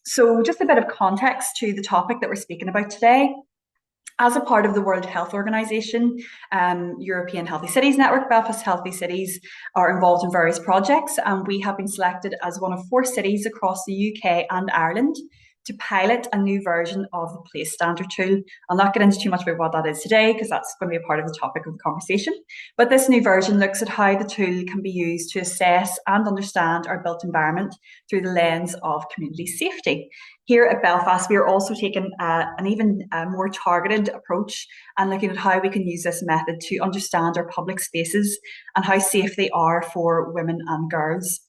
So just a bit of context to the topic that we're speaking about today. As a part of the World Health Organization, European Healthy Cities Network, Belfast Healthy Cities are involved in various projects, and we have been selected as one of 4 cities across the UK and Ireland to pilot a new version of the place standard tool. I'll not get into too much about what that is today because that's going to be a part of the topic of the conversation. But this new version looks at how the tool can be used to assess and understand our built environment through the lens of community safety. Here at Belfast, we are also taking an even more targeted approach and looking at how we can use this method to understand our public spaces and how safe they are for women and girls.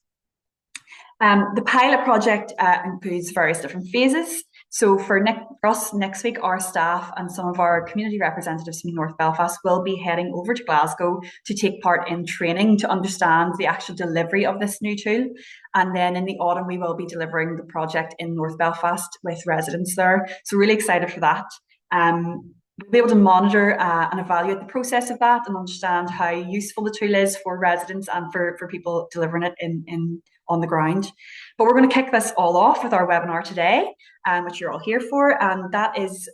The pilot project includes various different phases. So for us next week, our staff and some of our community representatives from North Belfast will be heading over to Glasgow to take part in training to understand the actual delivery of this new tool. And then in the autumn, we will be delivering the project in North Belfast with residents there. So really excited for that. We'll be able to monitor and evaluate the process of that and understand how useful the tool is for residents and for people delivering it on the ground. But we're going to kick this all off with our webinar today, which you're all here for, and that is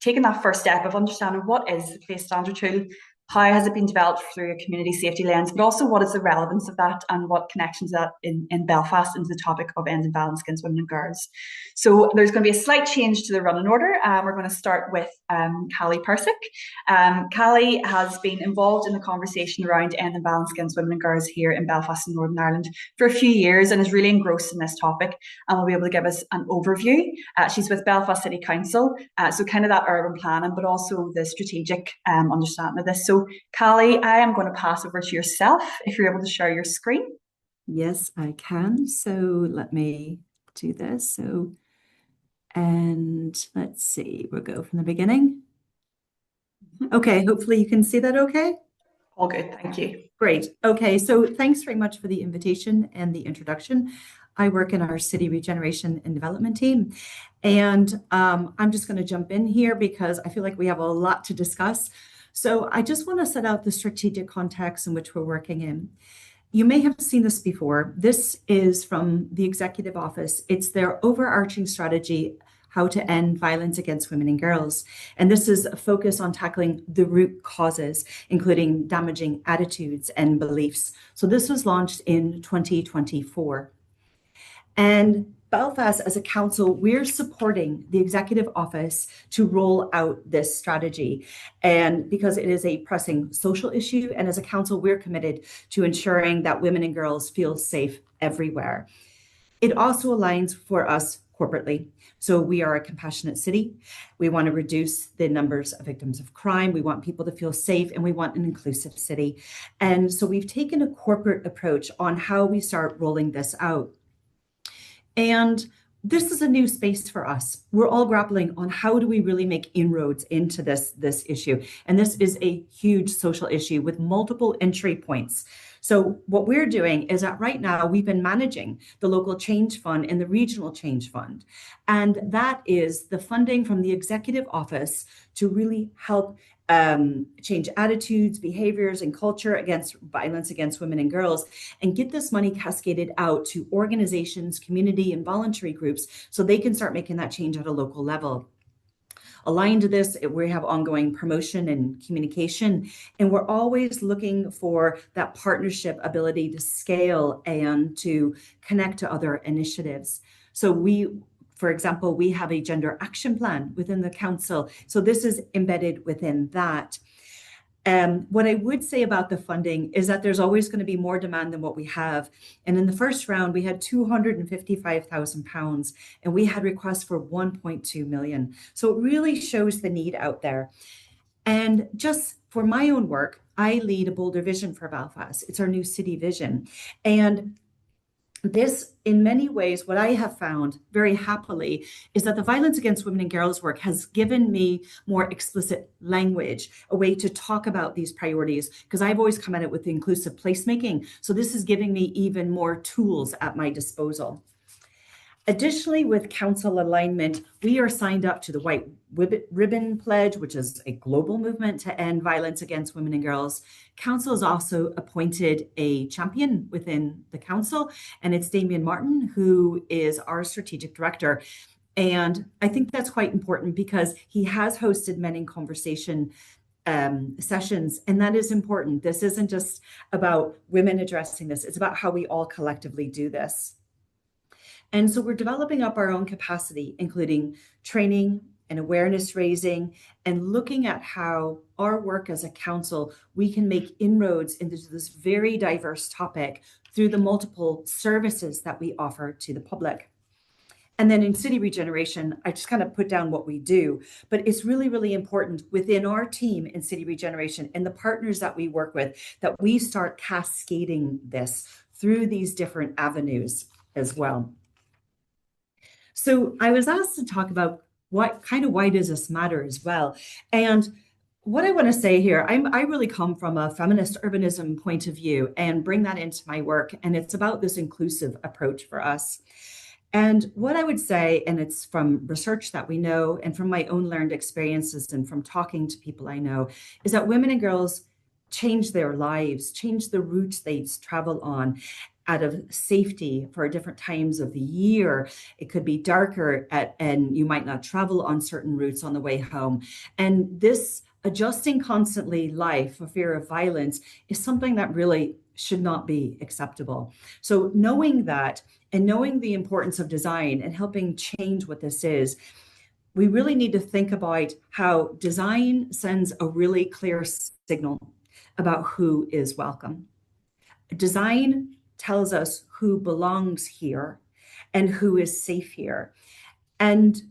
taking that first step of understanding what is the place standard tool, how has it been developed through a community safety lens, but also what is the relevance of that and what connections that in Belfast into the topic of ending violence against women and girls. So there's going to be a slight change to the running order. We're going to start with Callie Persick. Callie has been involved in the conversation around ending violence against women and girls here in Belfast and Northern Ireland for a few years and is really engrossed in this topic and will be able to give us an overview. She's with Belfast City Council, so kind of that urban planning, but also the strategic understanding of this. So Callie, I am going to pass over to yourself if you're able to share your screen. Yes, I can. So let me do this. And let's see, we'll go from the beginning. Okay, hopefully you can see that okay? All good, thank you. Great. Okay, so thanks very much for the invitation and the introduction. I work in our city regeneration and development team, and I'm just going to jump in here because I feel like we have a lot to discuss. So I just want to set out the strategic context in which we're working in. You may have seen this before. This is from the Executive Office. It's their overarching strategy, how to end violence against women and girls. And this is a focus on tackling the root causes, including damaging attitudes and beliefs. So this was launched in 2024. And Belfast, as a council, we're supporting the Executive Office to roll out this strategy. And because it is a pressing social issue, and as a council, we're committed to ensuring that women and girls feel safe everywhere. It also aligns for us corporately. So we are a compassionate city. We want to reduce the numbers of victims of crime. We want people to feel safe, and we want an inclusive city. And so we've taken a corporate approach on how we start rolling this out. And this is a new space for us. We're all grappling on how do we really make inroads into this issue. And this is a huge social issue with multiple entry points. So what we're doing is that right now we've been managing the local change fund and the regional change fund. And that is the funding from the Executive Office to really help change attitudes, behaviors, and culture against violence against women and girls, and get this money cascaded out to organizations, community, and voluntary groups so they can start making that change at a local level. Aligned to this, we have ongoing promotion and communication, and we're always looking for that partnership ability to scale and to connect to other initiatives. So for example, we have a gender action plan within the council. So this is embedded within that. What I would say about the funding is that there's always going to be more demand than what we have. And in the first round, we had £255,000 and we had requests for 1.2 million. So it really shows the need out there. And just for my own work, I lead a bolder vision for Belfast. It's our new city vision. And this, in many ways, what I have found very happily is that the violence against women and girls work has given me more explicit language, a way to talk about these priorities, because I've always come at it with the inclusive placemaking. So this is giving me even more tools at my disposal. Additionally, with council alignment, we are signed up to the White Ribbon Pledge, which is a global movement to end violence against women and girls. Council has also appointed a champion within the council, and it's Damien Martin, who is our strategic director. And I think that's quite important because he has hosted Men in Conversation sessions, and that is important. This isn't just about women addressing this, it's about how we all collectively do this. And so we're developing up our own capacity, including training and awareness raising, and looking at how our work as a council, we can make inroads into this very diverse topic through the multiple services that we offer to the public. And then in city regeneration, I just kind of put down what we do, but it's really, really important within our team in city regeneration and the partners that we work with, that we start cascading this through these different avenues as well. So I was asked to talk about why does this matter as well? And what I want to say here, I really come from a feminist urbanism point of view and bring that into my work. And it's about this inclusive approach for us. And what I would say, and it's from research that we know and from my own learned experiences and from talking to people I know, is that women and girls change their lives, change the routes they travel on out of safety for different times of the year. It could be darker and you might not travel on certain routes on the way home. And this adjusting constantly life for fear of violence is something that really should not be acceptable. So knowing that and knowing the importance of design and helping change what this is, we really need to think about how design sends a really clear signal about who is welcome. Design tells us who belongs here and who is safe here. And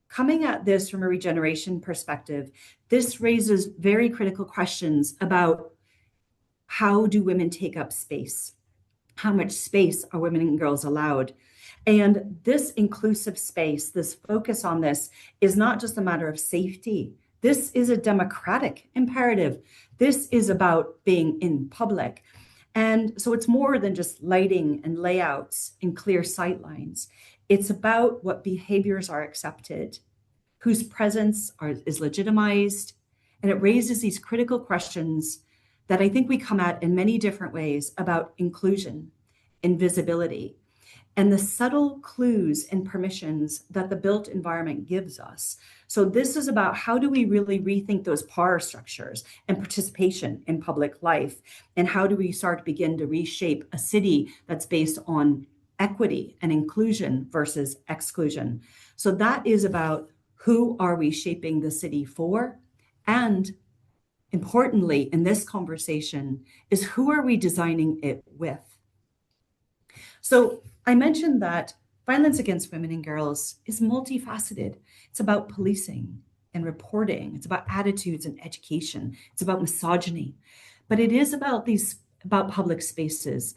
coming at this from a regeneration perspective, this raises very critical questions about how do women take up space? How much space are women and girls allowed? And this inclusive space, this focus on this, is not just a matter of safety. This is a democratic imperative. This is about being in public. And so it's more than just lighting and layouts and clear sightlines. It's about what behaviors are accepted, whose presence is legitimized, and it raises these critical questions that I think we come at in many different ways about inclusion, invisibility, and the subtle clues and permissions that the built environment gives us. So this is about how do we really rethink those power structures and participation in public life, and how do we start to begin to reshape a city that's based on equity and inclusion versus exclusion. So that is about who are we shaping the city for, and importantly in this conversation is who are we designing it with. So I mentioned that violence against women and girls is multifaceted. It's about policing and reporting. It's about attitudes and education. It's about misogyny. But it is about public spaces.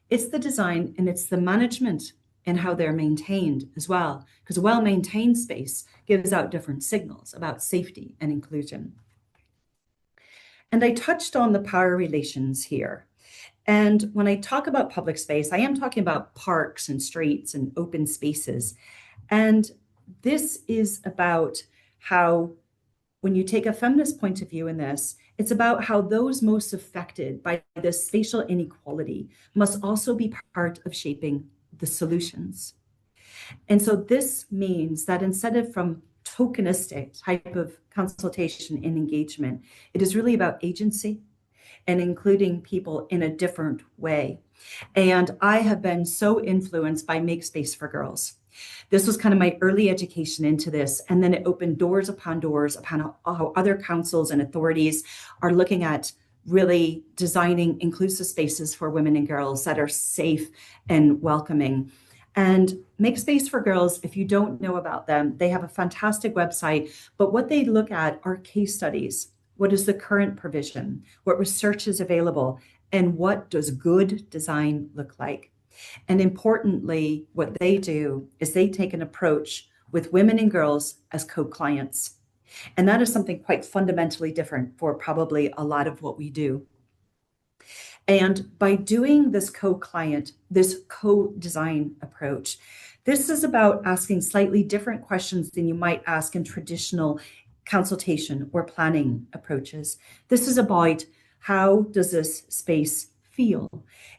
It's the design and it's the management and how they're maintained as well. Because a well-maintained space gives out different signals about safety and inclusion. And I touched on the power relations here. And when I talk about public space, I am talking about parks and streets and open spaces. And this is about how, when you take a feminist point of view in this, it's about how those most affected by this spatial inequality must also be part of shaping the solutions. And so this means that instead of from tokenistic type of consultation and engagement, it is really about agency and including people in a different way. And I have been so influenced by Make Space for Girls. This was kind of my early education into this. And then it opened doors upon how other councils and authorities are looking at really designing inclusive spaces for women and girls that are safe and welcoming. And Make Space for Girls, if you don't know about them, they have a fantastic website, but what they look at are case studies. What is the current provision? What research is available? And what does good design look like? And importantly, what they do is they take an approach with women and girls as co-clients. And that is something quite fundamentally different for probably a lot of what we do. And by doing this co-client, this co-design approach, This is about asking slightly different questions than you might ask in traditional consultation or planning approaches. This is about how does this space feel?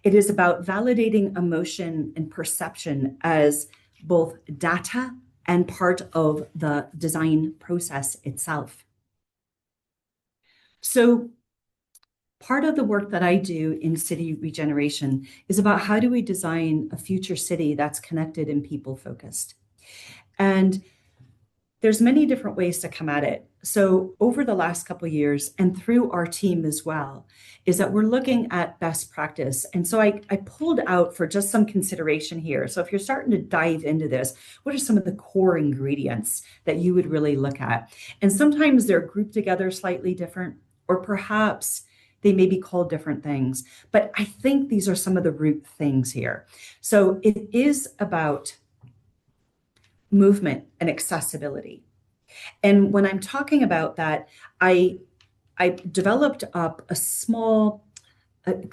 It is about validating emotion and perception as both data and part of the design process itself. So part of the work that I do in city regeneration is about how do we design a future city that's connected and people focused. And there's many different ways to come at it. So over the last couple of years and through our team as well, is that we're looking at best practice. And so I pulled out for just some consideration here. So if you're starting to dive into this, what are some of the core ingredients that you would really look at? And sometimes they're grouped together slightly different, or perhaps they may be called different things. But I think these are some of the root things here. So it is about movement and accessibility. And when I'm talking about that, I developed up a small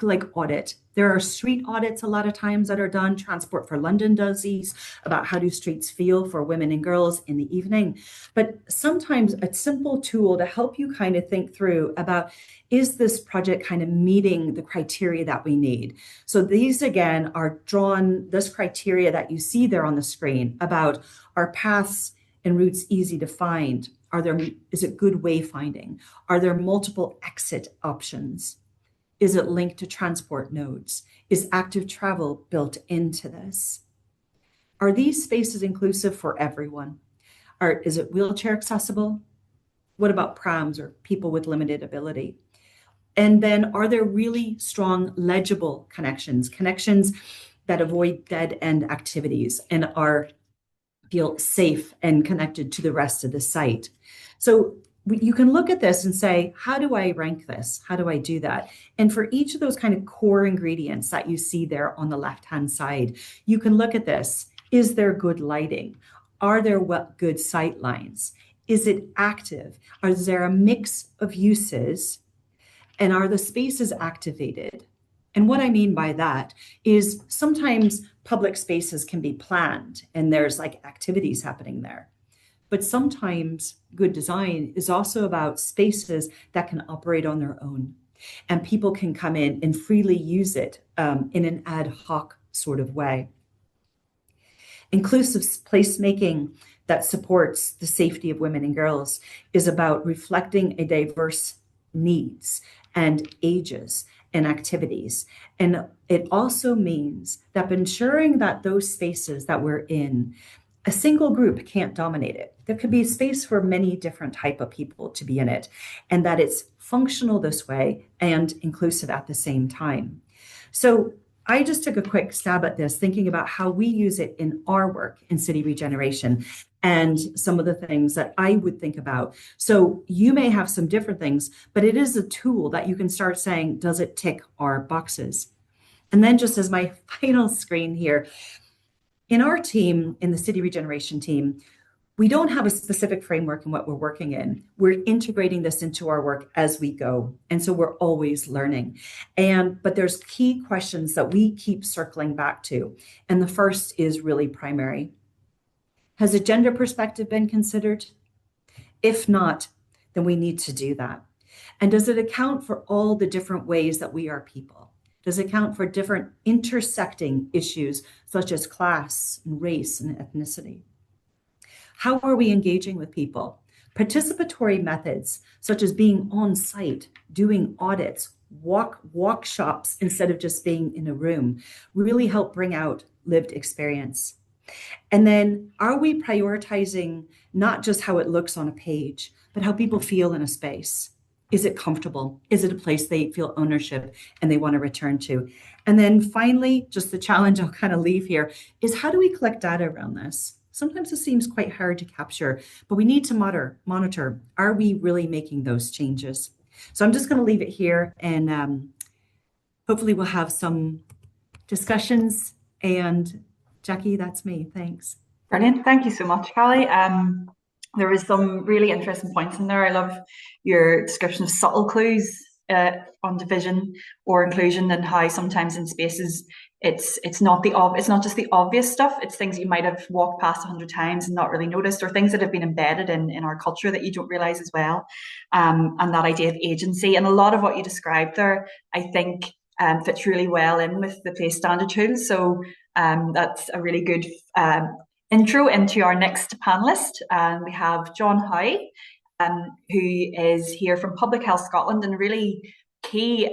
like audit. There are street audits a lot of times that are done. Transport for London does these about how do streets feel for women and girls in the evening. But sometimes a simple tool to help you kind of think through about, is this project kind of meeting the criteria that we need? So these again are drawn, this criteria that you see there on the screen about, are paths and routes easy to find? Is it good wayfinding? Are there multiple exit options? Is it linked to transport nodes? Is active travel built into this? Are these spaces inclusive for everyone? Is it wheelchair accessible? What about prams or people with limited ability? And then are there really strong legible connections that avoid dead end activities and feel safe and connected to the rest of the site? So you can look at this and say, how do I rank this? How do I do that? And for each of those kind of core ingredients that you see there on the left-hand side, you can look at this. Is there good lighting? Are there good sight lines? Is it active? Is there a mix of uses? And are the spaces activated? And what I mean by that is sometimes public spaces can be planned and there's like activities happening there. But sometimes good design is also about spaces that can operate on their own and people can come in and freely use it in an ad hoc sort of way. Inclusive placemaking that supports the safety of women and girls is about reflecting a diverse needs and ages and activities. And it also means that ensuring that those spaces that we're in, a single group can't dominate it. There could be space for many different type of people to be in it, and that it's functional this way and inclusive at the same time. So I just took a quick stab at this, thinking about how we use it in our work in city regeneration and some of the things that I would think about. So you may have some different things, but it is a tool that you can start saying, does it tick our boxes? And then just as my final screen here, in our team, in the city regeneration team, we don't have a specific framework in what we're working in. We're integrating this into our work as we go. And so we're always learning. But there's key questions that we keep circling back to. And the first is really primary. Has a gender perspective been considered? If not, then we need to do that. And does it account for all the different ways that we are people? Does it account for different intersecting issues such as class and race and ethnicity? How are we engaging with people? Participatory methods such as being on site, doing audits, workshops instead of just being in a room really help bring out lived experience. And then are we prioritizing not just how it looks on a page, but how people feel in a space? Is it comfortable? Is it a place they feel ownership and they want to return to? And then finally, just the challenge I'll kind of leave here is how do we collect data around this? Sometimes it seems quite hard to capture, but we need to monitor. Are we really making those changes? So I'm just going to leave it here and hopefully we'll have some discussions. And Jackie, that's me. Thanks. Brilliant. Thank you so much, Callie. There was some really interesting points in there. I love your description of subtle clues on division or inclusion and how sometimes in spaces it's not it's not just the obvious stuff. It's things you might have walked past 100 times and not really noticed, or things that have been embedded in our culture that you don't realize as well. And that idea of agency, and a lot of what you described there, I think fits really well in with the place standard tools. So that's a really good intro into our next panelist. We have John Howe, who is here from Public Health Scotland, and really key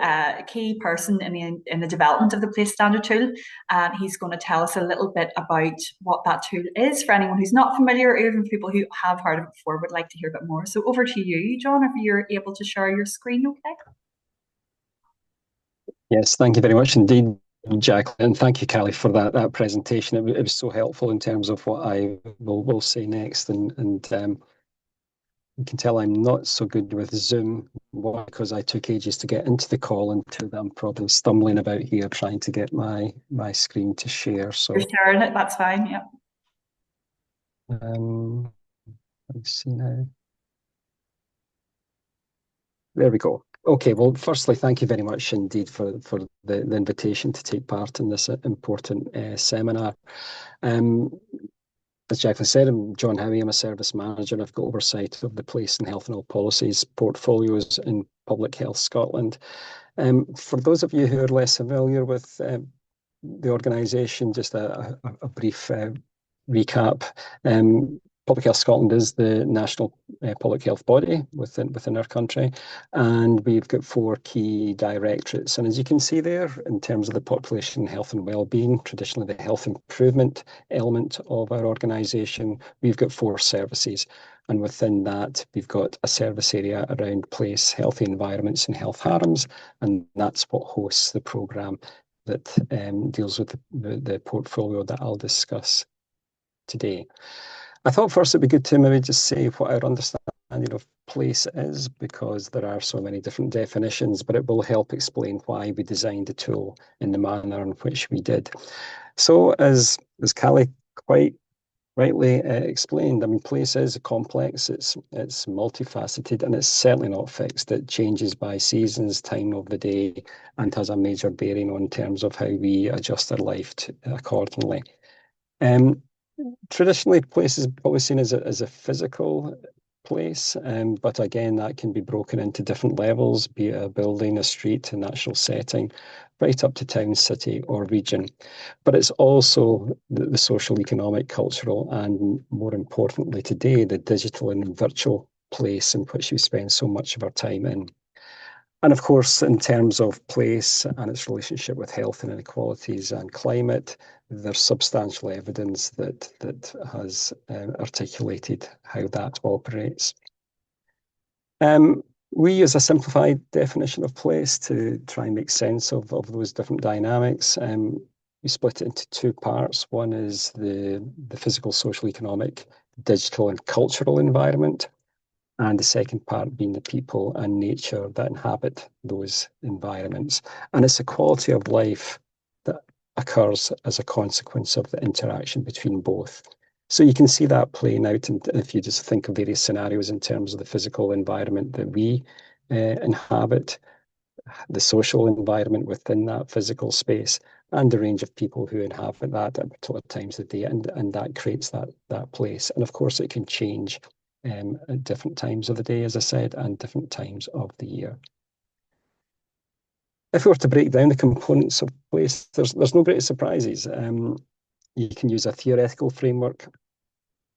person in the development of the place standard tool. And he's going to tell us a little bit about what that tool is for anyone who's not familiar, or even people who have heard of it before would like to hear a bit more. So over to you, John, if you're able to share your screen, okay? Yes, thank you very much indeed, Jacqueline, and thank you, Callie, for that presentation. It was so helpful in terms of what I will say next, and you can tell I'm not so good with Zoom, because I took ages to get into the call, and two that I'm probably stumbling about here trying to get my screen to share. So you're sharing it, that's fine. Yeah. Let's see now. There we go. Okay, well, firstly, thank you very much indeed for the invitation to take part in this important seminar. As Jacqueline said, I'm John Howie. I'm a service manager, and I've got oversight of the Place and Health and All Policies portfolios in Public Health Scotland. For those of you who are less familiar with the organisation, just a brief recap. Public Health Scotland is the national public health body within our country, and we've got 4 key directorates. And as you can see there, in terms of the population health and wellbeing, traditionally the health improvement element of our organisation, we've got 4 services. And within that, we've got a service area around place, healthy environments and health harems, and that's what hosts the programme that deals with the portfolio that I'll discuss today. I thought first it'd be good to maybe just say what our understanding of place is, because there are so many different definitions, but it will help explain why we designed the tool in the manner in which we did. So as Callie quite rightly explained, I mean, place is complex, it's multifaceted, and it's certainly not fixed. It changes by seasons, time of the day, and has a major bearing on terms of how we adjust our life accordingly. Traditionally, place is always seen as a physical place, but again, that can be broken into different levels, be it a building, a street, a natural setting, right up to town, city, or region. But it's also the social, economic, cultural, and more importantly today, the digital and virtual place in which we spend so much of our time in. And of course, in terms of place and its relationship with health and inequalities and climate, there's substantial evidence that has articulated how that operates. We use a simplified definition of place to try and make sense of those different dynamics. We split it into 2 parts. One is the physical, social, economic, digital, and cultural environment, and the second part being the people and nature that inhabit those environments. And it's a quality of life that occurs as a consequence of the interaction between both. So you can see that playing out, and if you just think of various scenarios in terms of the physical environment that we inhabit, the social environment within that physical space, and the range of people who inhabit that at particular times of the day, and that creates that place. And of course, it can change at different times of the day, as I said, and different times of the year. If we were to break down the components of place, there's no great surprises. You can use a theoretical framework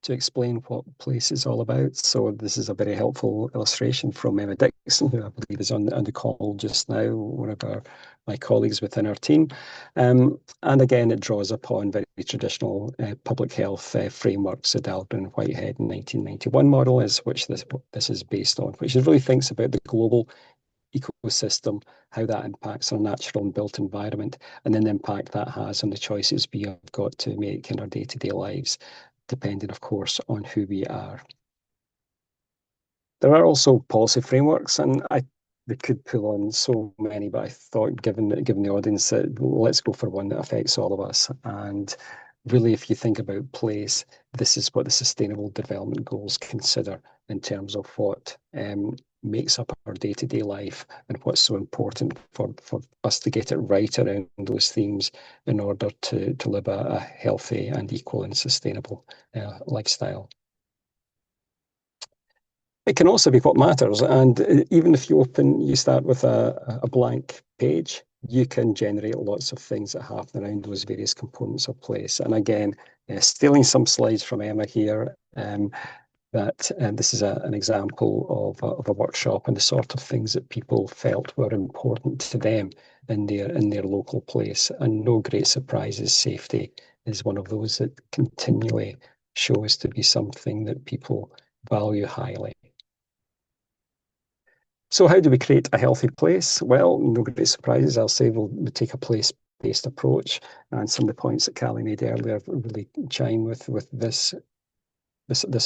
to explain what place is all about. So this is a very helpful illustration from Emma Dixon, who I believe is on the call just now, one of my colleagues within our team. And again, it draws upon very traditional public health frameworks, the Dalton and Whitehead in 1991 model, which this is based on, which really thinks about the global ecosystem, how that impacts our natural and built environment, and then the impact that has on the choices we have got to make in our day-to-day lives, depending, of course, on who we are. There are also policy frameworks, and we could pull on so many, but I thought, given the audience, that let's go for one that affects all of us. And really, if you think about place, this is what the Sustainable Development Goals consider in terms of what makes up our day-to-day life and what's so important for us to get it right around those themes in order to live a healthy and equal and sustainable lifestyle. It can also be what matters, and even if you start with a blank page, you can generate lots of things that happen around those various components of place. And again, stealing some slides from Emma here, this is an example of a workshop and the sort of things that people felt were important to them in their local place. And no great surprises, safety is one of those that continually shows to be something that people value highly. So how do we create a healthy place? Well, no great surprises. I'll say we'll take a place-based approach, and some of the points that Callie made earlier really chime with this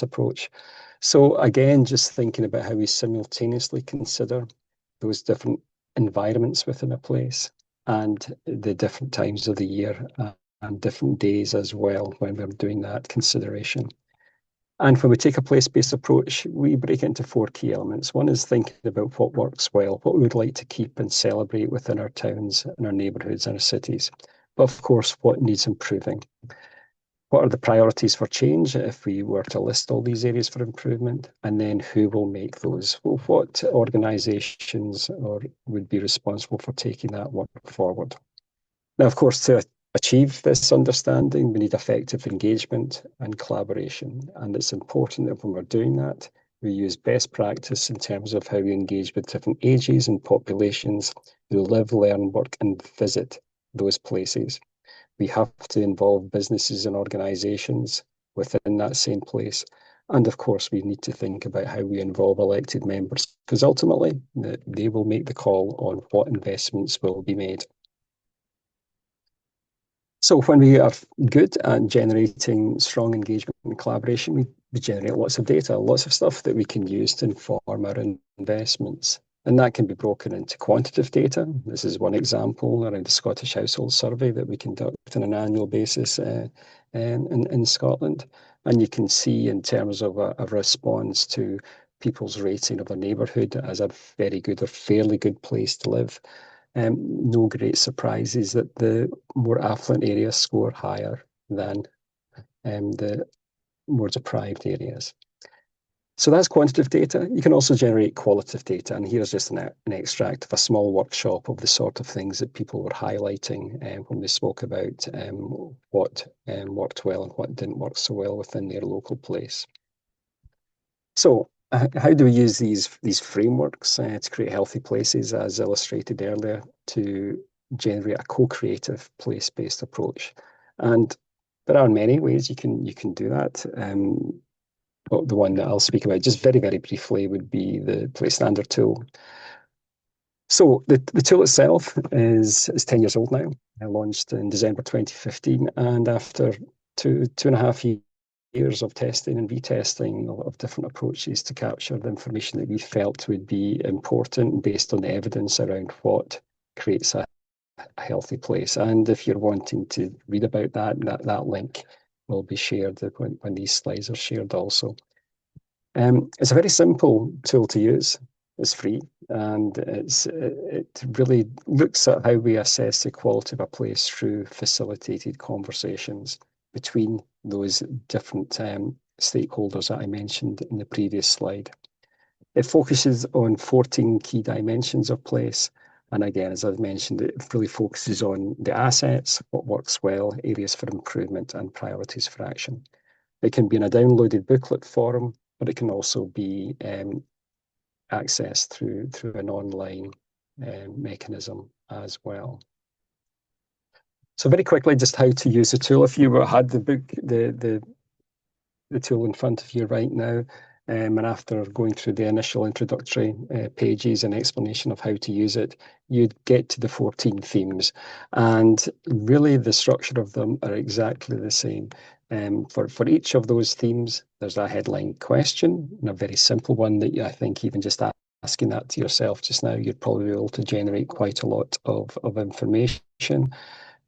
approach. So again, just thinking about how we simultaneously consider those different environments within a place and the different times of the year and different days as well when we're doing that consideration. And when we take a place-based approach, we break it into 4 key elements. One is thinking about what works well, what we would like to keep and celebrate within our towns and our neighbourhoods and our cities. But of course, what needs improving? What are the priorities for change if we were to list all these areas for improvement? And then who will make those? Well, what organisations would be responsible for taking that work forward? Now, of course, to achieve this understanding, we need effective engagement and collaboration. And it's important that when we're doing that, we use best practice in terms of how we engage with different ages and populations who live, learn, work, and visit those places. We have to involve businesses and organisations within that same place. And of course, we need to think about how we involve elected members, because ultimately they will make the call on what investments will be made. So when we are good at generating strong engagement and collaboration, we generate lots of data, lots of stuff that we can use to inform our investments. And that can be broken into quantitative data. This is one example around the Scottish Household Survey that we conduct on an annual basis in Scotland. And you can see in terms of a response to people's rating of their neighbourhood as a very good or fairly good place to live. No great surprises that the more affluent areas score higher than the more deprived areas. So that's quantitative data. You can also generate qualitative data. And here's just an extract of a small workshop of the sort of things that people were highlighting when they spoke about what worked well and what didn't work so well within their local place. So how do we use these frameworks to create healthy places, as illustrated earlier, to generate a co-creative place-based approach? And there are many ways you can do that. But the one that I'll speak about just very, very briefly would be the Place Standard tool. So the tool itself is 10 years old now. I launched in December 2015, and after two and a half years of testing and retesting of different approaches to capture the information that we felt would be important based on the evidence around what creates a healthy place. And if you're wanting to read about that link will be shared when these slides are shared also. It's a very simple tool to use. It's free, and it really looks at how we assess the quality of a place through facilitated conversations between those different stakeholders that I mentioned in the previous slide. It focuses on 14 key dimensions of place. And again, as I've mentioned, it really focuses on the assets, what works well, areas for improvement, and priorities for action. It can be in a downloaded booklet form, but it can also be accessed through an online mechanism as well. So very quickly, just how to use the tool. If you had the tool in front of you right now, and after going through the initial introductory pages and explanation of how to use it, you'd get to the 14 themes. And really the structure of them are exactly the same. For each of those themes, there's a headline question, and a very simple one that I think even just asking that to yourself just now, you'd probably be able to generate quite a lot of information.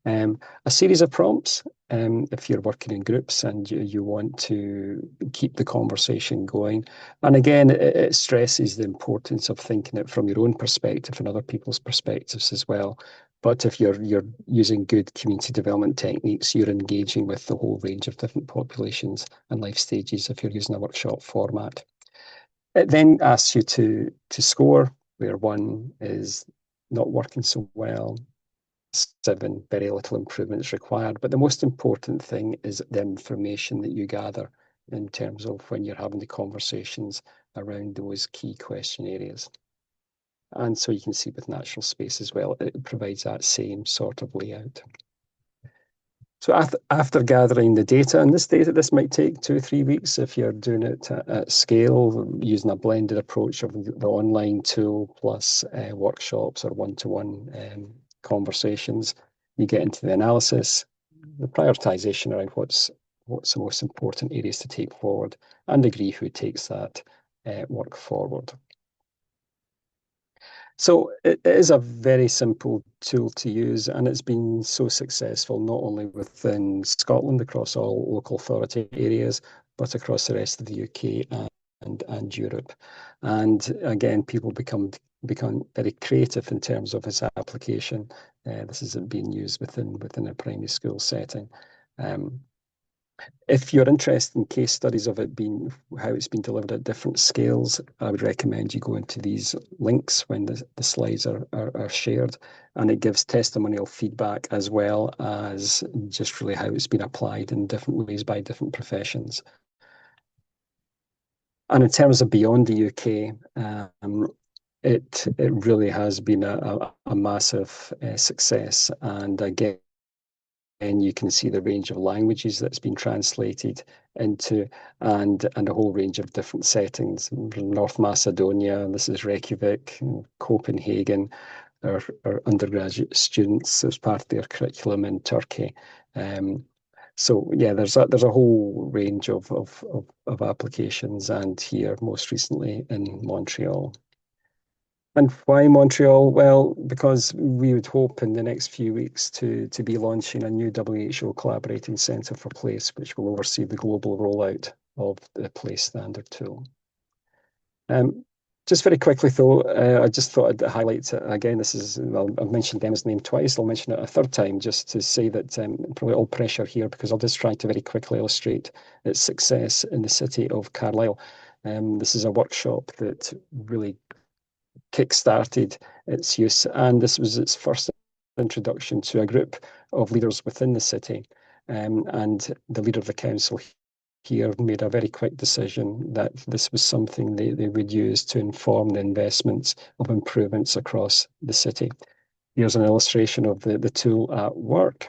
A series of prompts if you're working in groups and you want to keep the conversation going. And again, it stresses the importance of thinking it from your own perspective and other people's perspectives as well. But if you're using good community development techniques, you're engaging with the whole range of different populations and life stages if you're using a workshop format. It then asks you to score, where 1 is not working so well, 7, very little improvement is required. But the most important thing is the information that you gather in terms of when you're having the conversations around those key question areas. And so you can see with natural space as well, it provides that same sort of layout. So after gathering the data, and this might take 2 or 3 weeks if you're doing it at scale, using a blended approach of the online tool plus workshops or one-to-one conversations. You get into the analysis, the prioritization around what's the most important areas to take forward, and agree who takes that work forward. So it is a very simple tool to use, and it's been so successful not only within Scotland across all local authority areas, but across the rest of the UK and Europe. And again, people become very creative in terms of its application. This is being used within a primary school setting. If you're interested in case studies of it being how it's been delivered at different scales, I would recommend you go into these links when the slides are shared, and it gives testimonial feedback as well as just really how it's been applied in different ways by different professions. And in terms of beyond the UK, it really has been a massive success, and again, and you can see the range of languages that's been translated into, and a whole range of different settings. North Macedonia, this is Reykjavik, Copenhagen, our undergraduate students as part of their curriculum in Turkey. So yeah, there's a whole range of applications, and here most recently in Montreal. And why Montreal? Well, because we would hope in the next few weeks to be launching a new WHO Collaborating Centre for Place, which will oversee the global rollout of the Place Standard tool. Just very quickly though, I just thought I'd highlight, again, I've mentioned Emma's name twice, I'll mention it a third time just to say that probably all pressure here, because I'll just try to very quickly illustrate its success in the city of Carlisle. This is a workshop that really kick-started its use, and this was its first introduction to a group of leaders within the city. And the leader of the council here made a very quick decision that this was something they would use to inform the investments of improvements across the city. Here's an illustration of the tool at work.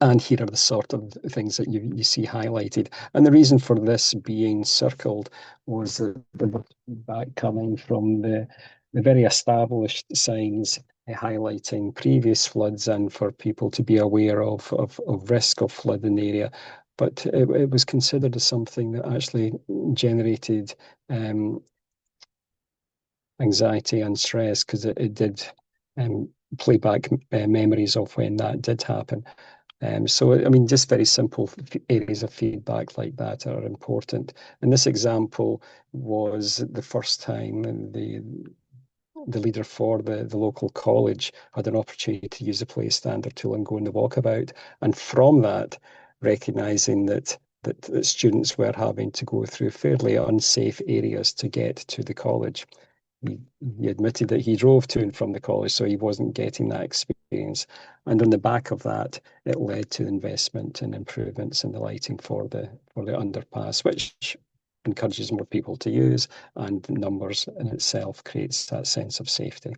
And here are the sort of things that you see highlighted. And the reason for this being circled was the feedback coming from the very established signs highlighting previous floods, and for people to be aware of risk of flood in the area. But it was considered as something that actually generated anxiety and stress, because it did play back memories of when that did happen. So, I mean, just very simple areas of feedback like that are important. And this example was the first time the leader for the local college had an opportunity to use the Place Standard tool and go in the walkabout. And from that, recognising that students were having to go through fairly unsafe areas to get to the college. He admitted that he drove to and from the college, so he wasn't getting that experience. And on the back of that, it led to investment and improvements in the lighting for the underpass, which encourages more people to use, and numbers in itself creates that sense of safety.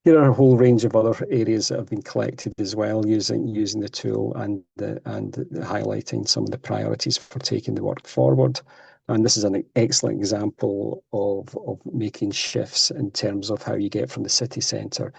Here are a whole range of other areas that have been collected as well, using the tool and highlighting some of the priorities for taking the work forward. And this is an excellent example of making shifts in terms of how you get from the city centre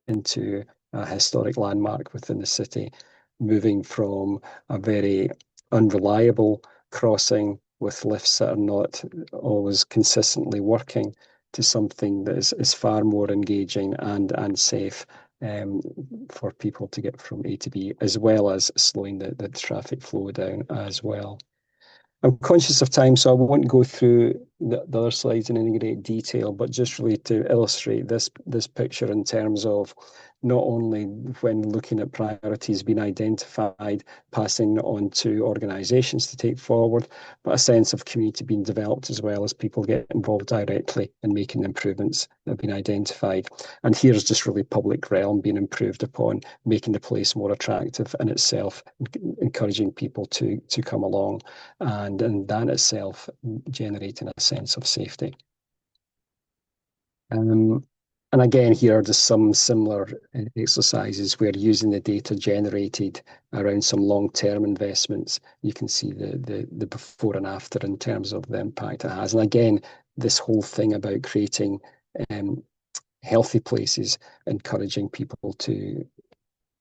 into a historic landmark within the city, moving from a very unreliable crossing with lifts that are not always consistently working to something that is far more engaging and safe. for people to get from A to B, as well as slowing the traffic flow down as well. I'm conscious of time, so I won't go through the other slides in any great detail, but just really to illustrate this picture in terms of not only when looking at priorities being identified, passing on to organisations to take forward, but a sense of community being developed as well as people get involved directly in making improvements that have been identified. And here's just really public realm being improved upon, making the place more attractive in itself, encouraging people to come along, and in that itself generating a sense of safety. And again, here are just some similar exercises where using the data generated around some long-term investments, you can see the before and after in terms of the impact it has. And again, this whole thing about creating healthy places, encouraging people to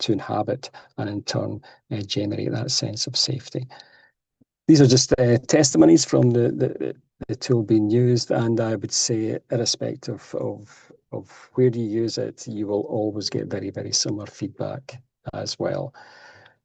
inhabit and in turn generate that sense of safety. These are just testimonies from the tool being used, and I would say, irrespective of where you use it, you will always get very, very similar feedback as well.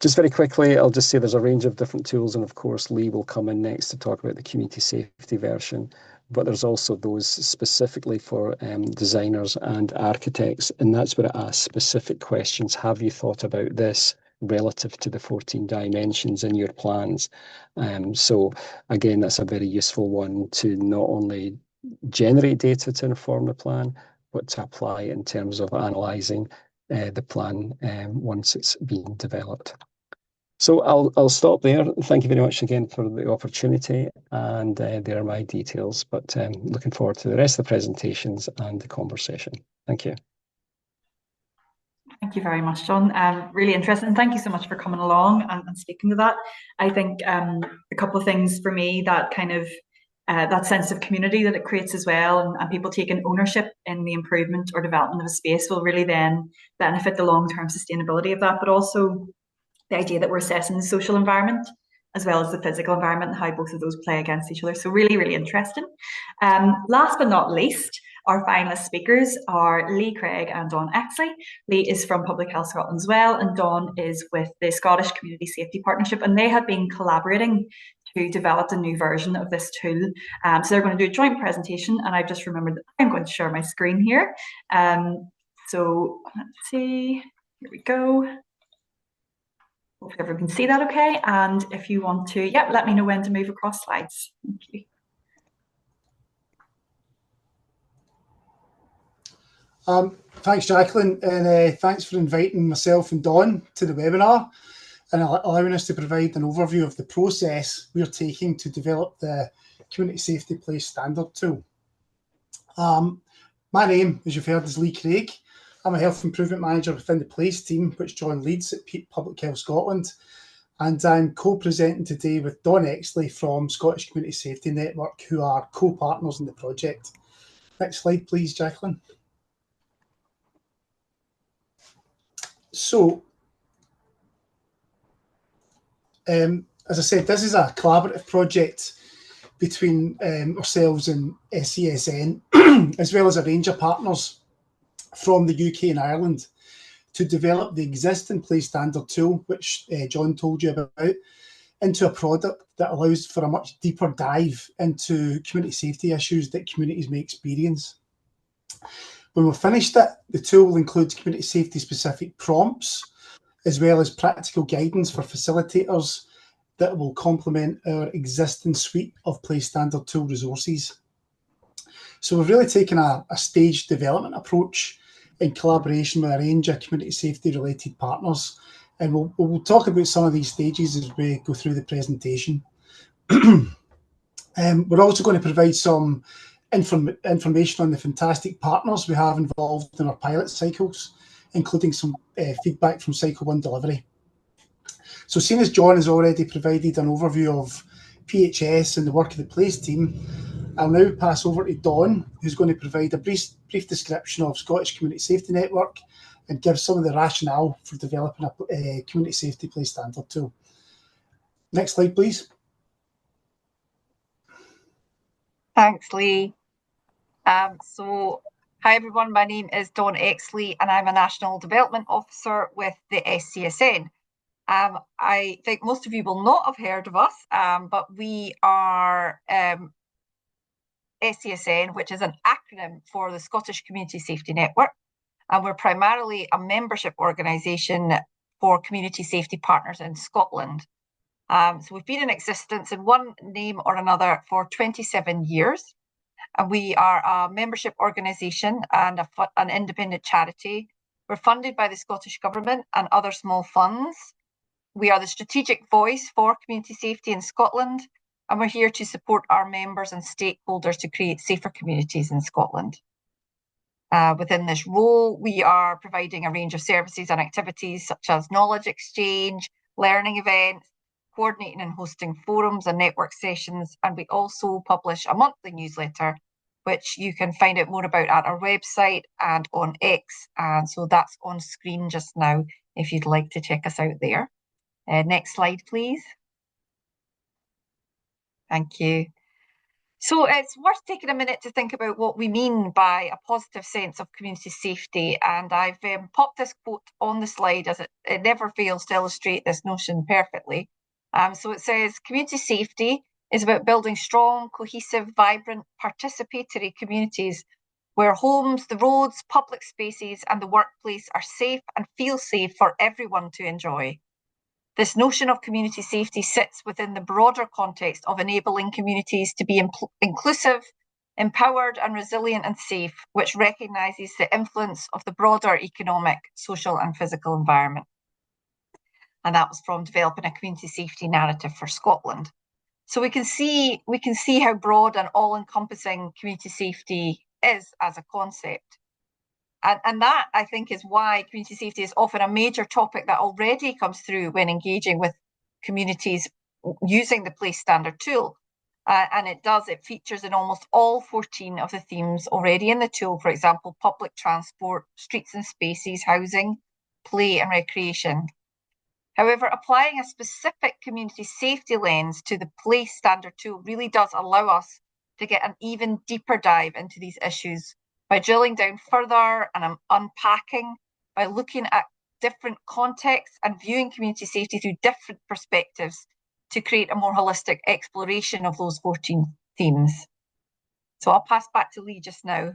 Just very quickly, I'll just say there's a range of different tools, and of course, Lee will come in next to talk about the community safety version, but there's also those specifically for designers and architects, and that's where it asks specific questions. Have you thought about this relative to the 14 dimensions in your plans? So again, that's a very useful one to not only generate data to inform the plan, but to apply in terms of analysing the plan once it's been developed. So I'll stop there. Thank you very much again for the opportunity, and there are my details, but looking forward to the rest of the presentations and the conversation. Thank you. Thank you very much, John. Really interesting. Thank you so much for coming along and speaking to that. I think a couple of things for me, that kind of that sense of community that it creates as well, and people taking ownership in the improvement or development of a space will really then benefit the long-term sustainability of that, but also the idea that we're assessing the social environment as well as the physical environment and how both of those play against each other. So really, really interesting. Last but not least, our finalist speakers are Lee Craig and Dawn Exley. Lee is from Public Health Scotland as well, and Dawn is with the Scottish Community Safety Partnership, and they have been collaborating to develop a new version of this tool. So they're going to do a joint presentation, and I've just remembered that I'm going to share my screen here. So let's see, here we go. Hopefully everyone can see that okay. And if you want to, let me know when to move across slides. Thank you. Thanks, Jacqueline, and thanks for inviting myself and Dawn to the webinar and allowing us to provide an overview of the process we're taking to develop the Community Safety Place Standard tool. My name, as you've heard, is Lee Craig. I'm a Health Improvement Manager within the Place team, which John leads at Public Health Scotland, and I'm co-presenting today with Dawn Exley from Scottish Community Safety Network, who are co-partners in the project. Next slide, please, Jacqueline. So, as I said, this is a collaborative project between ourselves and SCSN, as well as a range of partners from the UK and Ireland, to develop the existing Place Standard tool, which John told you about, into a product that allows for a much deeper dive into community safety issues that communities may experience. When we've finished it, the tool will include community safety specific prompts, as well as practical guidance for facilitators that will complement our existing suite of Place Standard tool resources. So we've really taken a staged development approach in collaboration with a range of community safety related partners. And we'll talk about some of these stages as we go through the presentation. We're also going to provide some information on the fantastic partners we have involved in our pilot cycles, including some feedback from Cycle 1 delivery. So seeing as John has already provided an overview of PHS and the work of the Place team, I'll now pass over to Dawn, who's going to provide a brief description of Scottish Community Safety Network and give some of the rationale for developing a Community Safety Place Standard tool. Next slide, please. Thanks, Lee. So Hi everyone, my name is Dawn Exley and I'm a National Development Officer with the SCSN. I think most of you will not have heard of us, but we are SCSN, which is an acronym for the Scottish Community Safety Network, and we're primarily a membership organisation for community safety partners in Scotland. So we've been in existence in one name or another for 27 years. And we are a membership organisation and an independent charity. We're funded by the Scottish Government and other small funds. We are the strategic voice for community safety in Scotland, and we're here to support our members and stakeholders to create safer communities in Scotland. Within this role, we are providing a range of services and activities such as knowledge exchange, learning events, coordinating and hosting forums and network sessions, and we also publish a monthly newsletter, which you can find out more about at our website and on X. And so that's on screen just now if you'd like to check us out there. Next slide, please. Thank you. So it's worth taking a minute to think about what we mean by a positive sense of community safety. And I've popped this quote on the slide as it never fails to illustrate this notion perfectly. So it says, community safety is about building strong, cohesive, vibrant, participatory communities where homes, the roads, public spaces and the workplace are safe and feel safe for everyone to enjoy. This notion of community safety sits within the broader context of enabling communities to be inclusive, empowered and resilient and safe, which recognises the influence of the broader economic, social and physical environment. And that was from developing a community safety narrative for Scotland. So we can see how broad and all-encompassing community safety is as a concept. And that, I think, is why community safety is often a major topic that already comes through when engaging with communities using the Place Standard tool. And it features in almost all 14 of the themes already in the tool, for example, public transport, streets and spaces, housing, play and recreation. However, applying a specific community safety lens to the Place Standard tool really does allow us to get an even deeper dive into these issues by drilling down further and unpacking, by looking at different contexts and viewing community safety through different perspectives to create a more holistic exploration of those 14 themes. So I'll pass back to Lee just now.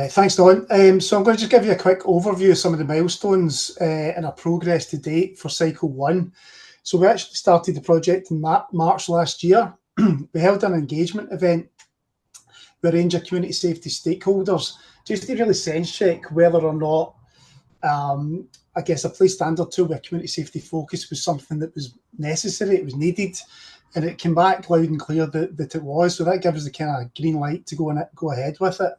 Thanks, Dawn. So I'm going to just give you a quick overview of some of the milestones in our progress to date for Cycle 1. So we actually started the project in March last year. We held an engagement event with a range of community safety stakeholders just to really sense check whether or not, I guess, a Place Standard tool with a community safety focus was something that was necessary, it was needed, and it came back loud and clear that it was. So that gives us the kind of green light to go ahead with it.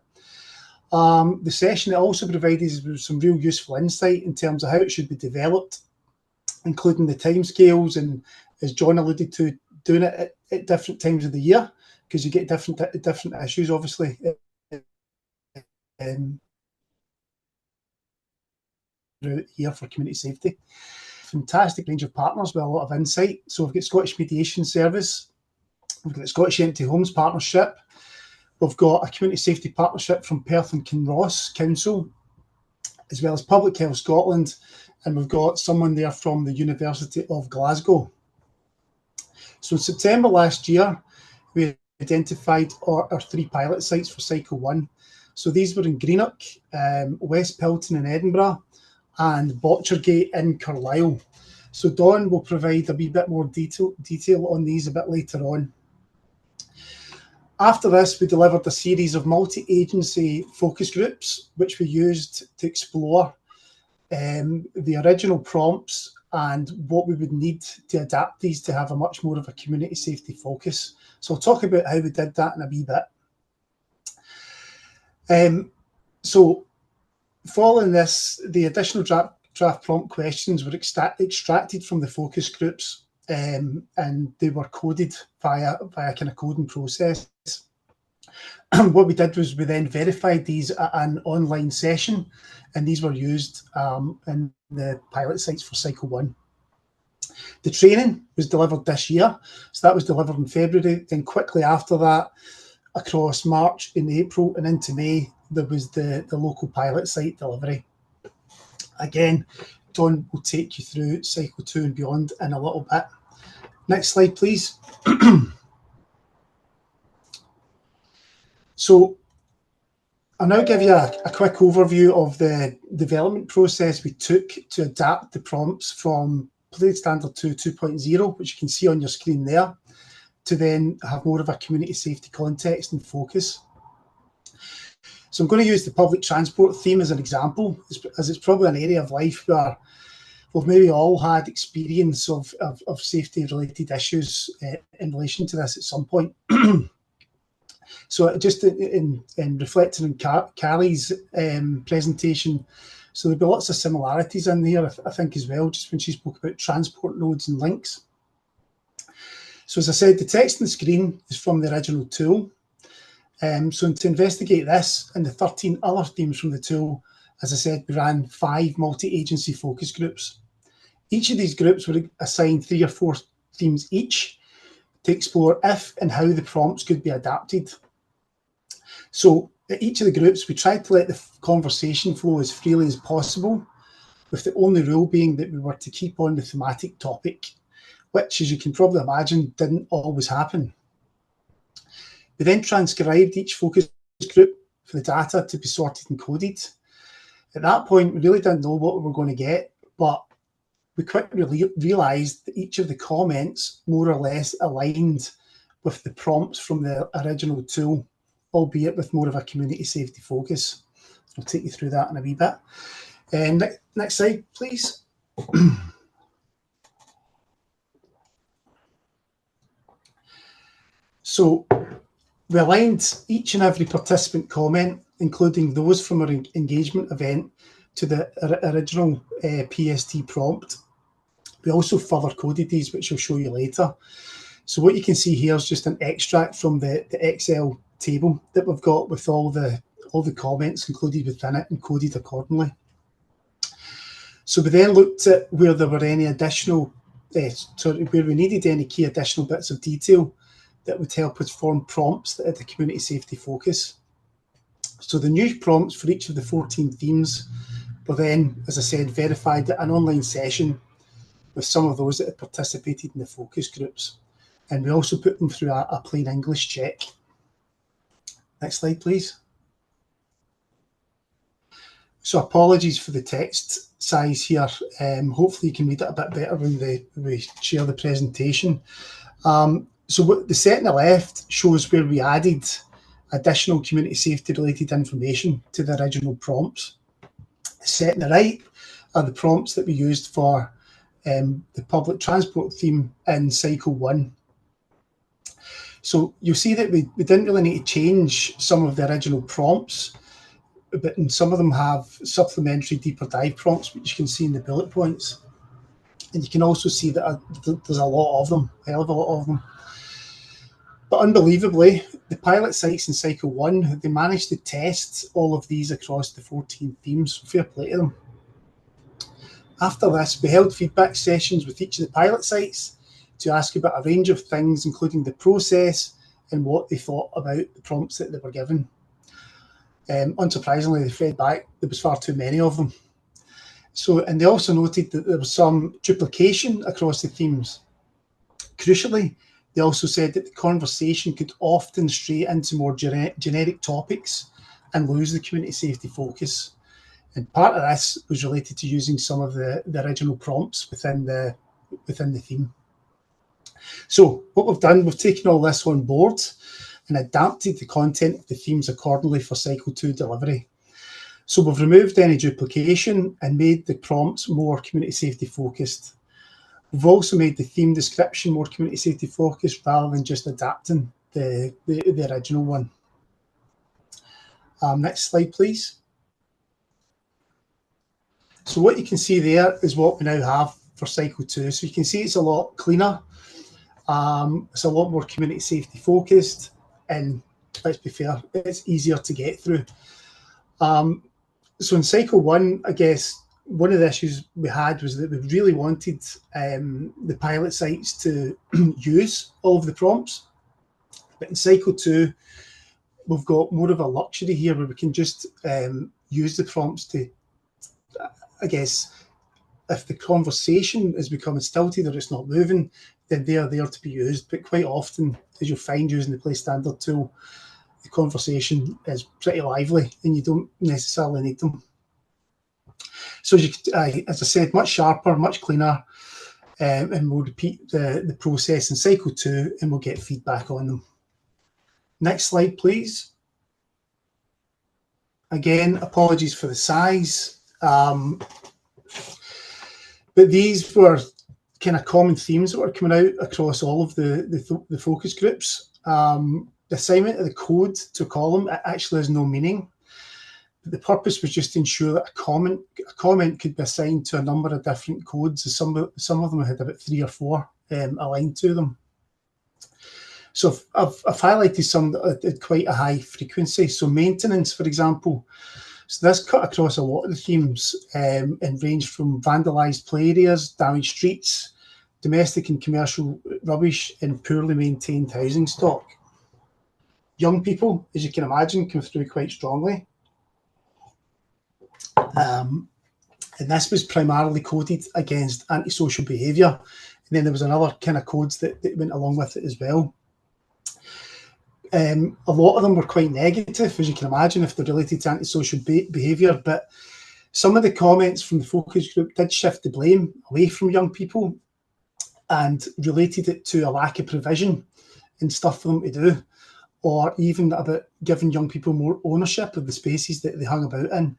The session also provided us with some real useful insight in terms of how it should be developed, including the timescales and, as John alluded to, doing it at different times of the year, because you get different issues, obviously. Here for community safety. Fantastic range of partners with a lot of insight. So we've got Scottish Mediation Service, we've got the Scottish Empty Homes Partnership, we've got a community safety partnership from Perth and Kinross Council, as well as Public Health Scotland, and we've got someone there from the University of Glasgow. So in September last year, we identified our 3 pilot sites for Cycle 1. So these were in Greenock, West Pilton in Edinburgh, and Botchergate in Carlisle. So Dawn will provide a wee bit more detail on these a bit later on. After this, we delivered a series of multi-agency focus groups, which we used to explore the original prompts and what we would need to adapt these to have a much more of a community safety focus. So I'll talk about how we did that in a wee bit. So following this, the additional draft prompt questions were extracted from the focus groups, and they were coded via kind of coding process. What we did was we then verified these at an online session, and these were used in the pilot sites for Cycle 1. The training was delivered this year, so that was delivered in February. Then quickly after that, across March and April and into May, there was the local pilot site delivery. Again, Don will take you through Cycle 2 and beyond in a little bit. Next slide, please. So I'll now give you a quick overview of the development process we took to adapt the prompts from Play Standard 2 2.0, which you can see on your screen there, to then have more of a community safety context and focus. So I'm going to use the public transport theme as an example, as it's probably an area of life where we've maybe all had experience of safety-related issues in relation to this at some point. So just in reflecting on Carly's presentation, so there'll be lots of similarities in here, I think, as well, just when she spoke about transport nodes and links. So as I said, the text on the screen is from the original tool. So to investigate this and the 13 other themes from the tool, as I said, we ran 5 multi-agency focus groups. Each of these groups were assigned 3 or 4 themes each to explore if and how the prompts could be adapted. So at each of the groups, we tried to let the conversation flow as freely as possible, with the only rule being that we were to keep on the thematic topic, which, as you can probably imagine, didn't always happen. We then transcribed each focus group for the data to be sorted and coded. At that point, we really didn't know what we were going to get, but we quickly realised that each of the comments more or less aligned with the prompts from the original tool, albeit with more of a community safety focus. I'll take you through that in a wee bit. Next slide, please. So we aligned each and every participant comment, including those from our engagement event, to the original PST prompt. We also further coded these, which I'll show you later. So what you can see here is just an extract from the Excel table that we've got with all the comments included within it and coded accordingly. So we then looked at where there were any additional, where we needed any key additional bits of detail that would help us form prompts that had a community safety focus. So the new prompts for each of the 14 themes were then, as I said, verified at an online session with some of those that had participated in the focus groups. And we also put them through a plain English check. Next slide, please. So apologies for the text size here. Hopefully you can read it a bit better when we share the presentation. So what the set on the left shows where we added additional community safety related information to the original prompts. The set on the right are the prompts that we used for the public transport theme in Cycle 1. So you'll see that we didn't really need to change some of the original prompts, but some of them have supplementary deeper dive prompts, which you can see in the bullet points. And you can also see that there's a lot of them, a hell of a lot of them. But unbelievably, the pilot sites in Cycle 1, they managed to test all of these across the 14 themes. Fair play to them. After this, we held feedback sessions with each of the pilot sites to ask about a range of things, including the process and what they thought about the prompts that they were given. Unsurprisingly, they fed back there was far too many of them. So, and they also noted that there was some duplication across the themes. Crucially, they also said that the conversation could often stray into more generic topics and lose the community safety focus. And part of this was related to using some of the original prompts within the theme. So what we've done, we've taken all this on board and adapted the content of the themes accordingly for Cycle 2 delivery. So we've removed any duplication and made the prompts more community safety focused. We've also made the theme description more community safety focused rather than just adapting the original one. Next slide, please. So what you can see there is what we now have for Cycle 2. So you can see it's a lot cleaner. It's a lot more community safety focused, and let's be fair, it's easier to get through. So in Cycle 1, I guess one of the issues we had was that we really wanted the pilot sites to use all of the prompts. But in Cycle 2, we've got more of a luxury here where we can just use the prompts to, I guess, if the conversation is becoming stilted or it's not moving, then they are there to be used. But quite often, as you'll find using the Play Standard tool, the conversation is pretty lively and you don't necessarily need them. So as I said, much sharper, much cleaner, and we'll repeat the process in Cycle 2 and we'll get feedback on them. Next slide, please. Again, apologies for the size, but these were kind of common themes that were coming out across all of the focus groups. The assignment of the code to a column actually has no meaning. The purpose was just to ensure that a comment could be assigned to a number of different codes. Some of them had about 3 or 4 aligned to them. So I've highlighted some that had quite a high frequency. So maintenance, for example. So this cut across a lot of the themes and ranged from vandalised play areas, damaged streets, domestic and commercial rubbish, and poorly maintained housing stock. Young people, as you can imagine, come through quite strongly. And this was primarily coded against antisocial behaviour. And then there was another kind of codes that went along with it as well. A lot of them were quite negative, as you can imagine, if they're related to antisocial behaviour. But some of the comments from the focus group did shift the blame away from young people and related it to a lack of provision and stuff for them to do, or even about giving young people more ownership of the spaces that they hung about in.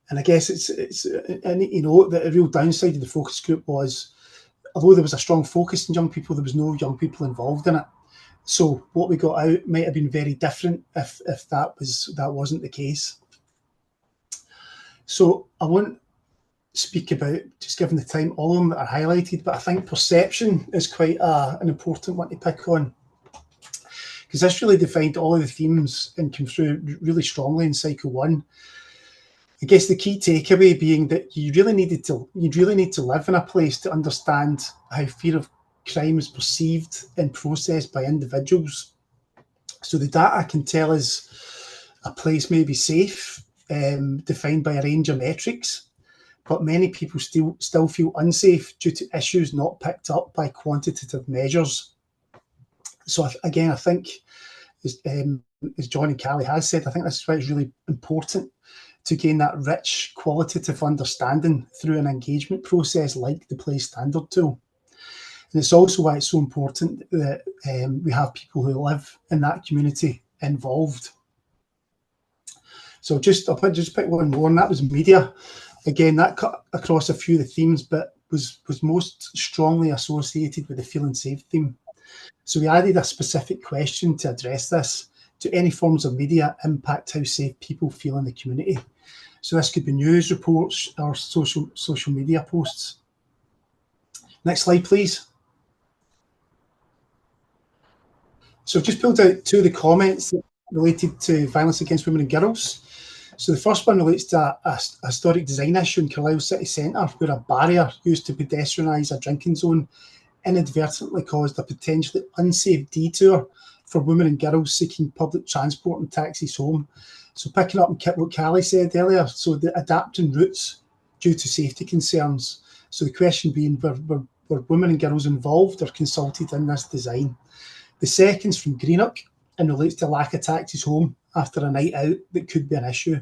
And I guess and you know, the real downside of the focus group was, although there was a strong focus on young people, there was no young people involved in it. So what we got out might have been very different if that wasn't the case. So I won't speak about, just given the time, all of them that are highlighted, but I think perception is quite an important one to pick on, because this really defined all of the themes and came through really strongly in Cycle 1. I guess the key takeaway being that you really need to live in a place to understand how fear of crime is perceived and processed by individuals. So the data can tell us a place may be safe, defined by a range of metrics, but many people still feel unsafe due to issues not picked up by quantitative measures. So again, I think, as John and Callie has said, I think this is why it's really important to gain that rich qualitative understanding through an engagement process like the Play Standard tool. And it's also why it's so important that we have people who live in that community involved. So I'll just pick one more, and that was media. Again, that cut across a few of the themes, but was most strongly associated with the feeling safe theme. So we added a specific question to address this. Do any forms of media impact how safe people feel in the community? So this could be news reports or social media posts. Next slide, please. So I've just pulled out 2 of the comments related to violence against women and girls. So the first one relates to a historic design issue in Carlisle City Centre, where a barrier used to pedestrianise a drinking zone inadvertently caused a potentially unsafe detour for women and girls seeking public transport and taxis home. So picking up on what Callie said earlier, so the adapting routes due to safety concerns. So the question being, were women and girls involved or consulted in this design? The second's from Greenock and relates to lack of taxis home after a night out that could be an issue.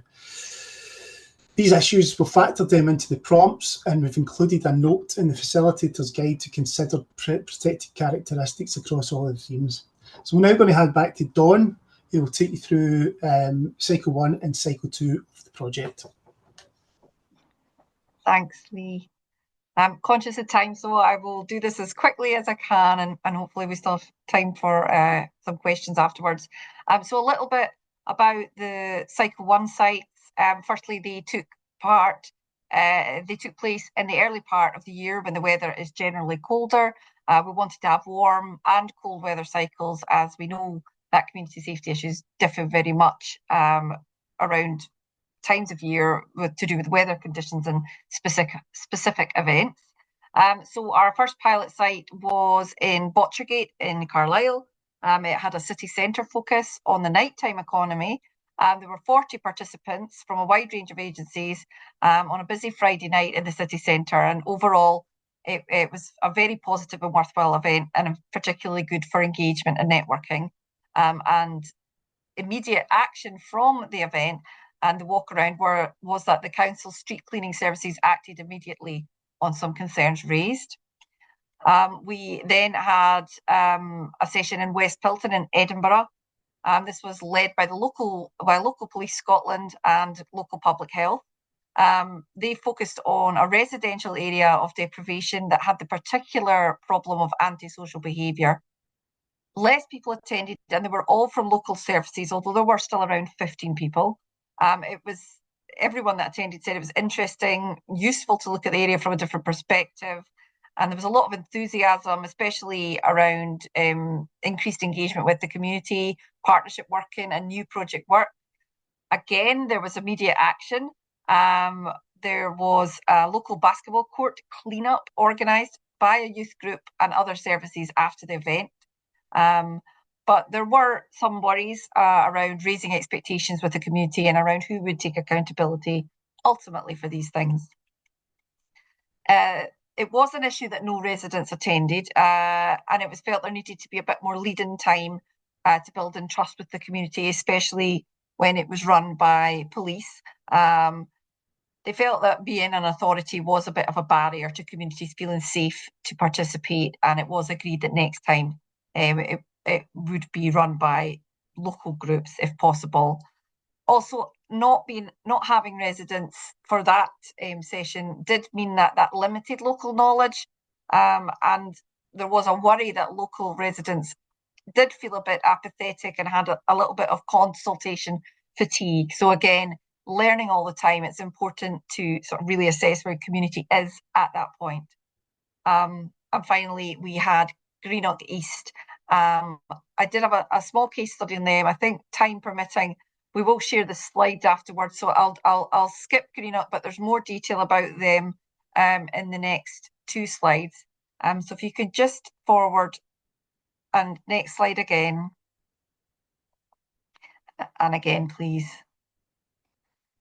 These issues will factor them into the prompts, and we've included a note in the facilitator's guide to consider protected characteristics across all of the themes. So we're now going to hand back to Dawn, who will take you through Cycle 1 and Cycle 2 of the project. Thanks, Lee. I'm conscious of time, so I will do this as quickly as I can, and hopefully we still have time for some questions afterwards. So a little bit about the Cycle 1 sites. Firstly, they took place in the early part of the year when the weather is generally colder. We wanted to have warm and cold weather cycles, as we know that community safety issues differ very much around times of year to do with weather conditions and specific events. So our first pilot site was in Botchergate in Carlisle. It had a city centre focus on the nighttime economy. There were 40 participants from a wide range of agencies on a busy Friday night in the city centre, and overall it was a very positive and worthwhile event, and particularly good for engagement and networking. And immediate action from the event and the walk around was that the council's street cleaning services acted immediately on some concerns raised. We then had a session in West Pilton in Edinburgh. This was led by local Police Scotland and local public health. They focused on a residential area of deprivation that had the particular problem of antisocial behaviour. Less people attended, and they were all from local services, although there were still around 15 people. Everyone that attended said it was interesting, useful to look at the area from a different perspective. And there was a lot of enthusiasm, especially around increased engagement with the community, partnership working and new project work. Again, there was immediate action. There was a local basketball court cleanup organised by a youth group and other services after the event. But there were some worries around raising expectations with the community and around who would take accountability ultimately for these things. It was an issue that no residents attended, and it was felt there needed to be a bit more lead-in time to build in trust with the community, especially when it was run by police. They felt that being an authority was a bit of a barrier to communities feeling safe to participate, and it was agreed that next time it would be run by local groups if possible. Also, not having residents for that session did mean that limited local knowledge, and there was a worry that local residents did feel a bit apathetic and had a little bit of consultation fatigue. So again, learning all the time, it's important to sort of really assess where community is at that point. And finally, we had Greenock East. I did have a small case study on them. I think time permitting, we will share the slides afterwards. So I'll skip Greenock, but there's more detail about them in the next two slides. So if you could just forward and next slide again. And again, please.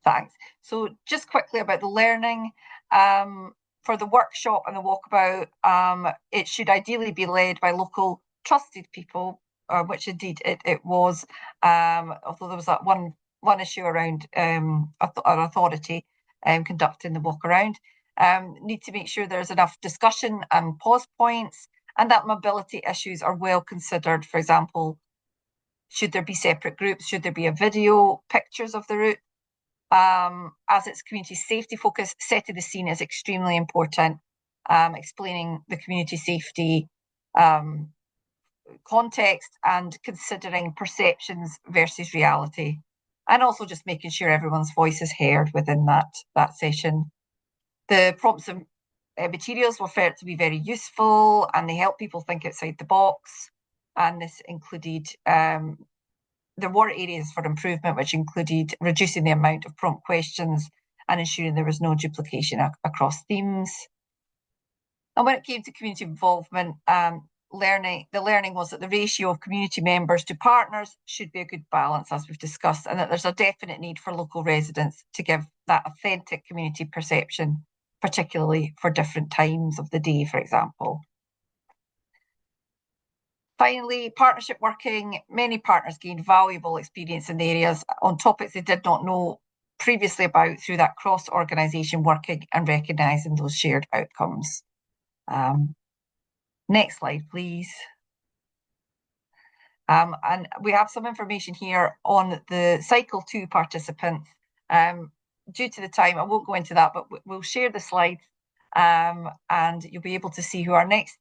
Thanks. So just quickly about the learning. For the workshop and the walkabout, it should ideally be led by local trusted people, which indeed it was, although there was that one issue around our authority conducting the walk around. Need to make sure there's enough discussion and pause points, and that mobility issues are well considered. For example, should there be separate groups? Should there be a video, pictures of the route? As it's community safety focus, setting the scene is extremely important. Explaining the community safety context and considering perceptions versus reality, and also just making sure everyone's voice is heard within that session. The prompts and materials were felt to be very useful, and they help people think outside the box. And this included there were areas for improvement, which included reducing the amount of prompt questions and ensuring there was no duplication across themes. And when it came to community involvement, the learning was that the ratio of community members to partners should be a good balance, as we've discussed, and that there's a definite need for local residents to give that authentic community perception, particularly for different times of the day, for example. Finally, partnership working. Many partners gained valuable experience in the areas on topics they did not know previously about through that cross-organisation working and recognising those shared outcomes. Next slide, please. And we have some information here on the Cycle 2 participants. Due to the time, I won't go into that, but we'll share the slides and you'll be able to see who our next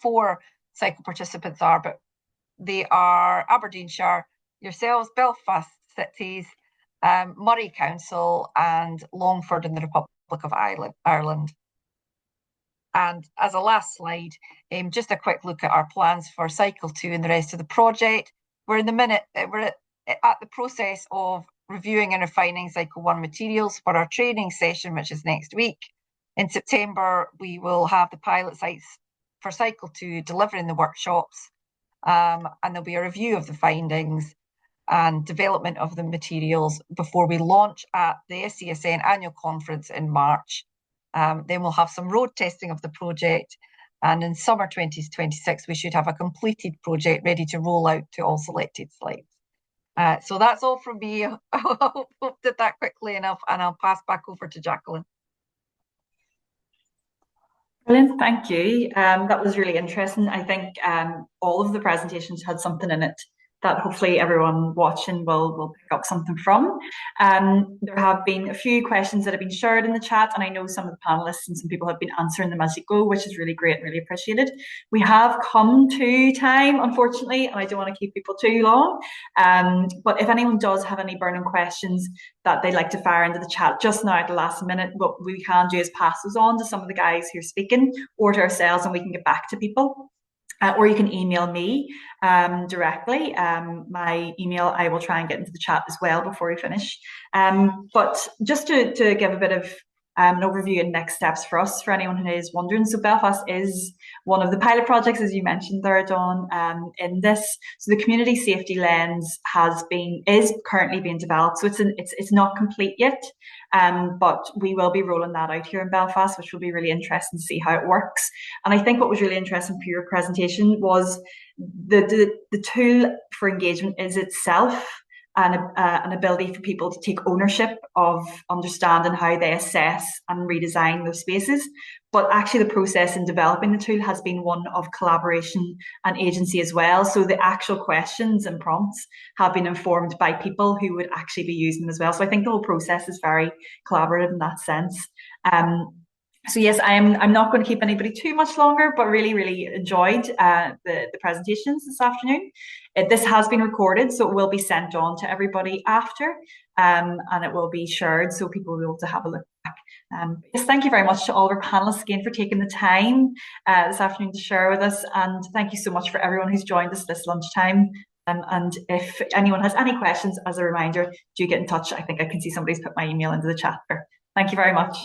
four cycle participants are, but they are Aberdeenshire, yourselves, Belfast Cities, Moray Council and Longford in the Republic of Ireland. And as a last slide, just a quick look at our plans for Cycle 2 and the rest of the project. We're at the process of reviewing and refining Cycle 1 materials for our training session, which is next week. In September, we will have the pilot sites for Cycle 2 delivering the workshops, and there'll be a review of the findings and development of the materials before we launch at the SCSN annual conference in March. Then we'll have some road testing of the project, and in summer 2026 we should have a completed project ready to roll out to all selected sites. So that's all from me. I hope did that quickly enough, and I'll pass back over to Jacqueline. Brilliant, thank you. That was really interesting. I think all of the presentations had something in it that hopefully everyone watching will pick up something from. There have been a few questions that have been shared in the chat, and I know some of the panelists and some people have been answering them as you go, which is really great and really appreciated. We have come to time, unfortunately, and I don't want to keep people too long. But if anyone does have any burning questions that they'd like to fire into the chat just now at the last minute, what we can do is pass those on to some of the guys who are speaking or to ourselves, and we can get back to people. Or you can email me directly. My email, I will try and get into the chat as well before we finish. But just to give a bit of an overview and next steps for us, for anyone who is wondering. So Belfast is one of the pilot projects, as you mentioned there, Dawn, in this. So the community safety lens is currently being developed. So it's not complete yet, but we will be rolling that out here in Belfast, which will be really interesting to see how it works. And I think what was really interesting for your presentation was the tool for engagement is itself an ability for people to take ownership of understanding how they assess and redesign those spaces. But actually the process in developing the tool has been one of collaboration and agency as well. So the actual questions and prompts have been informed by people who would actually be using them as well. So I think the whole process is very collaborative in that sense. So yes, I'm not going to keep anybody too much longer, but really enjoyed the presentations this afternoon. This has been recorded, so it will be sent on to everybody after, and it will be shared so people will be able to have a look back. Yes, thank you very much to all of our panelists again for taking the time this afternoon to share with us, and thank you so much for everyone who's joined us this lunchtime. And if anyone has any questions, as a reminder, do get in touch. I think I can see somebody's put my email into the chat there. Thank you very much.